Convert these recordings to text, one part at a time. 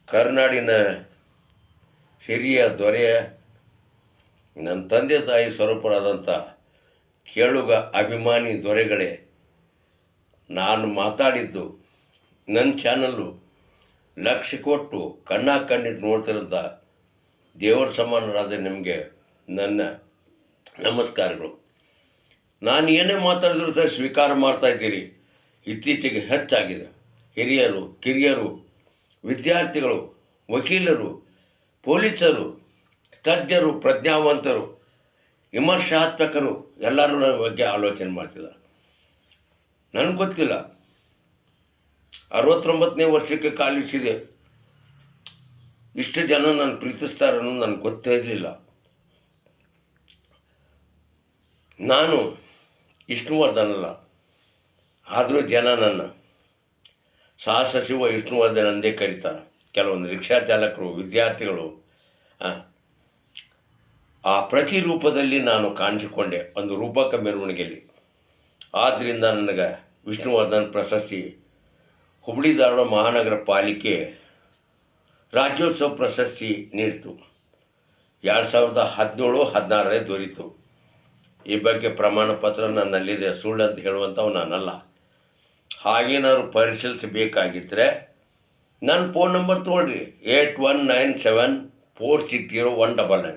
ಕರ್ನಾಡಿನ ಹಿರಿಯ ದೊರೆಯ ನನ್ನ ತಂದೆ ತಾಯಿ ಸ್ವರೂಪರಾದಂಥ ಕೇಳುಗ ಅಭಿಮಾನಿ ದೊರೆಗಳೇ, ನಾನು ಮಾತಾಡಿದ್ದು ನನ್ನ ಚಾನಲ್ಲು ಲಕ್ಷ ಕೊಟ್ಟು ಕಣ್ಣಿಟ್ಟು ನೋಡ್ತಿರೋಂಥ ದೇವರ ಸಮಾನರಾದ ನಿಮಗೆ ನನ್ನ ನಮಸ್ಕಾರಗಳು. ನಾನು ಏನೇ ಮಾತಾಡಿದ್ರು ಸಹ ಸ್ವೀಕಾರ ಮಾಡ್ತಾಯಿದ್ದೀರಿ. ಇತ್ತೀಚೆಗೆ ಹೆಚ್ಚಾಗಿದೆ. ಹಿರಿಯರು, ಕಿರಿಯರು, ವಿದ್ಯಾರ್ಥಿಗಳು, ವಕೀಲರು, ಪೊಲೀಸರು, ತಜ್ಞರು, ಪ್ರಜ್ಞಾವಂತರು, ವಿಮರ್ಶಾತ್ಮಕರು ಎಲ್ಲರೂ ನನ್ನ ಬಗ್ಗೆ ಆಲೋಚನೆ ಮಾಡ್ತಿದ್ದಾರೆ. ನನಗೆ ಗೊತ್ತಿಲ್ಲ, 69ನೇ ವರ್ಷಕ್ಕೆ ಕಾಲಿಸಿದೆ, ಇಷ್ಟು ಜನ ನಾನು ಪ್ರೀತಿಸ್ತಾರೆ ಅನ್ನೋದು ನನಗೆ ಗೊತ್ತೇ ಇರಲಿಲ್ಲ. ನಾನು ವಿಷ್ಣುವರ್ಧನ್ ಅಲ್ಲ, ಆದರೂ ಜನ ನನ್ನ ಸಾಹಸ ಶಿವ ವಿಷ್ಣುವರ್ಧನ್ ಅಂದೇ ಕರೀತಾರೆ. ಕೆಲವೊಂದು ರಿಕ್ಷಾ ಚಾಲಕರು, ವಿದ್ಯಾರ್ಥಿಗಳು ಆ ಪ್ರತಿರೂಪದಲ್ಲಿ ನಾನು ಕಾಣಿಸಿಕೊಂಡೆ ಒಂದು ರೂಪಕ ಮೆರವಣಿಗೆಯಲ್ಲಿ. ಆದ್ದರಿಂದ ನನಗೆ ವಿಷ್ಣುವರ್ಧನ್ ಪ್ರಶಸ್ತಿ ಹುಬ್ಬಳ್ಳಿ ಧಾರವಾಡ ಮಹಾನಗರ ಪಾಲಿಕೆ ರಾಜ್ಯೋತ್ಸವ ಪ್ರಶಸ್ತಿ ನೀಡಿತು. 2017-16 ದೊರೀತು. ಈ ಬಗ್ಗೆ ಪ್ರಮಾಣ ಪತ್ರ ನನ್ನಲ್ಲಿದೆ, ಸುಳ್ಳಂತ ಹೇಳುವಂಥವು ನಾನಲ್ಲ. ಹಾಗೇನಾದ್ರು ಪರಿಶೀಲಿಸಬೇಕಾಗಿದ್ದರೆ ನನ್ನ ಫೋನ್ ನಂಬರ್ ತೊಗೊಳ್ರಿ, 8197460199.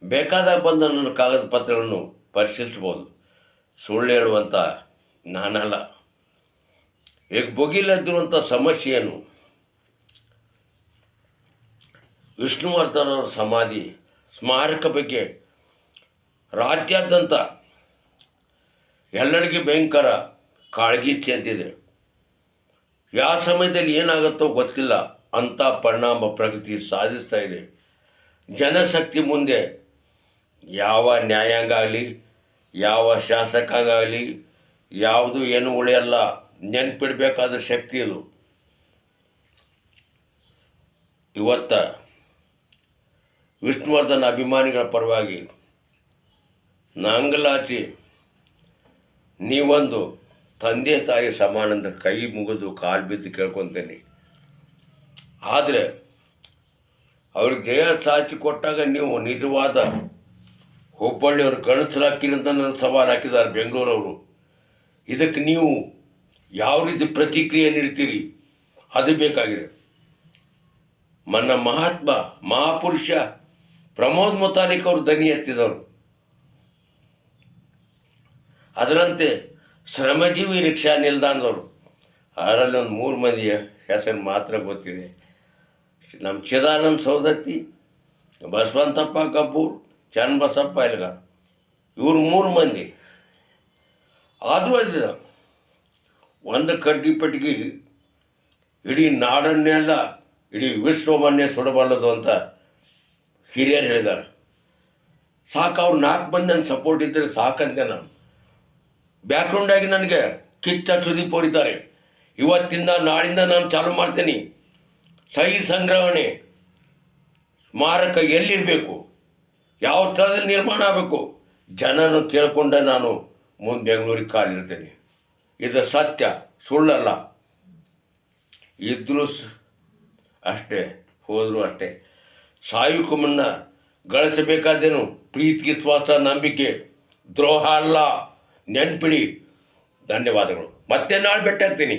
ಬೇಕಾದಾಗ ಬಂದು ನನ್ನ ಕಾಗದ ಪತ್ರಗಳನ್ನು ಪರಿಶೀಲಿಸ್ಬೋದು. ಸುಳ್ಳು ಹೇಳುವಂಥ ನಾನಲ್ಲ. ಈಗ ಭುಗಿಲದ್ದಿರುವಂಥ ಸಮಸ್ಯೆ ಏನು? ವಿಷ್ಣುವರ್ಧನ್ ಅವರ ಸಮಾಧಿ ಸ್ಮಾರಕ ಬಗ್ಗೆ ರಾಜ್ಯಾದ್ಯಂತ ಎಲ್ಲರಿಗೆ ಭಯಂಕರ ಕಾಳಗಿ ಚೆಂದಿದೆ. ಯಾವ ಸಮಯದಲ್ಲಿ ಏನಾಗುತ್ತೋ ಗೊತ್ತಿಲ್ಲ, ಅಂಥ ಪರಿಣಾಮ ಪ್ರಗತಿ ಸಾಧಿಸ್ತಾ ಇದೆ. ಜನಶಕ್ತಿ ಮುಂದೆ ಯಾವ ನ್ಯಾಯಾಂಗ ಆಗಲಿ, ಯಾವ ಶಾಸಕಾಂಗ ಆಗಲಿ, ಯಾವುದು ಏನು ಉಳಿಯಲ್ಲ. ನೆನಪಿಡಬೇಕಾದ ಶಕ್ತಿ ಇದು. ಇವತ್ತು ವಿಷ್ಣುವರ್ಧನ್ ಅಭಿಮಾನಿಗಳ ಪರವಾಗಿ ನಾಂಗಲಾಚಿ ನೀವೊಂದು ತಂದೆ ತಾಯಿ ಸಮಾನಂದ ಕೈ ಮುಗಿದು ಕಾಲು ಬಿದ್ದು ಕೇಳ್ಕೊತೀನಿ. ಆದರೆ ಅವ್ರಿಗೆ ದೇಹ ಸಾಚಿ ಕೊಟ್ಟಾಗ ನೀವು ನಿಜವಾದ ಹುಬ್ಬಳ್ಳಿಯವರು ಗಣಸರಾಕಿರಿ ಅಂತ ನನ್ನ ಸವಾಲು ಹಾಕಿದ್ದಾರೆ ಬೆಂಗಳೂರವರು. ಇದಕ್ಕೆ ನೀವು ಯಾವ ರೀತಿ ಪ್ರತಿಕ್ರಿಯೆ ನೀಡ್ತೀರಿ ಅದು ಬೇಕಾಗಿದೆ. ಮಹಾತ್ಮ ಮಹಾಪುರುಷ ಪ್ರಮೋದ್ ಮುತಾಲಿಕ್ ಅವರು ದನಿ ಎತ್ತಿದವರು. ಅದರಂತೆ ಶ್ರಮಜೀವಿ ರಿಕ್ಷಾ ನಿಲ್ದಾಣದವರು, ಅದರಲ್ಲಿ ಒಂದು 3 ಮಂದಿಯ ಹೆಸರು ಮಾತ್ರ ಗೊತ್ತಿದೆ. ನಮ್ಮ ಚಿದಾನಂದ ಸೌದತ್ತಿ, ಬಸವಂತಪ್ಪ ಗಬ್ಬೂರ್, ಚನ್ನಬಸಪ್ಪ ಎಲ್ಗಾರ್, ಇವರು 3 ಮಂದಿ. ಆದರೂ ಅದಿದ ಒಂದು ಕಡ್ಡಿ ಪಟ್ಟಿಗೆ ಇಡೀ ನಾಡನ್ನೆಲ್ಲ, ಇಡೀ ವಿಶ್ವವನ್ನೇ ಸುಡಬಲ್ಲದು ಅಂತ ಹಿರಿಯರು ಹೇಳಿದ್ದಾರೆ. ಸಾಕು, ಅವ್ರು 4 ಮಂದಿ ನನ್ನ ಸಪೋರ್ಟ್ ಇದ್ದರೆ ಸಾಕಂತೆ. ನಾನು ಬ್ಯಾಕ್ಗ್ರೌಂಡಾಗಿ ನನಗೆ ಕಿಚ್ಚ ಸುದೀಪ್ ಹೊರಿತಾರೆ. ಇವತ್ತಿಂದ ನಾಳಿಂದ ನಾನು ಚಾಲು ಮಾಡ್ತೀನಿ. ಸಹಿ ಸಂಗ್ರಹಣೆ ಸ್ಮಾರಕ ಎಲ್ಲಿರಬೇಕು, ಯಾವ ಸ್ಥಳದಲ್ಲಿ ನಿರ್ಮಾಣ ಆಗಬೇಕು, ಜನನು ಕೇಳಿಕೊಂಡ ನಾನು ಮುಂದೆ ಬೆಂಗಳೂರಿಗೆ ಕಾಲಿರ್ತೇನೆ. ಇದು ಸತ್ಯ, ಸುಳ್ಳಲ್ಲ. ಇದ್ರೂ ಅಷ್ಟೇ, ಹೋದರೂ ಅಷ್ಟೇ. ಸಾಯುಕು ಮುನ್ನ ಗಳಿಸಬೇಕಾದೇನು ಪ್ರೀತಿ, ವಿಶ್ವಾಸ, ನಂಬಿಕೆ, ದ್ರೋಹ ಅಲ್ಲ. ನೆನ್ಪಿಡಿ. ಧನ್ಯವಾದಗಳು. ಮತ್ತೆ ನಾಳೆ ಭೇಟಿ ಆಗ್ತೀನಿ.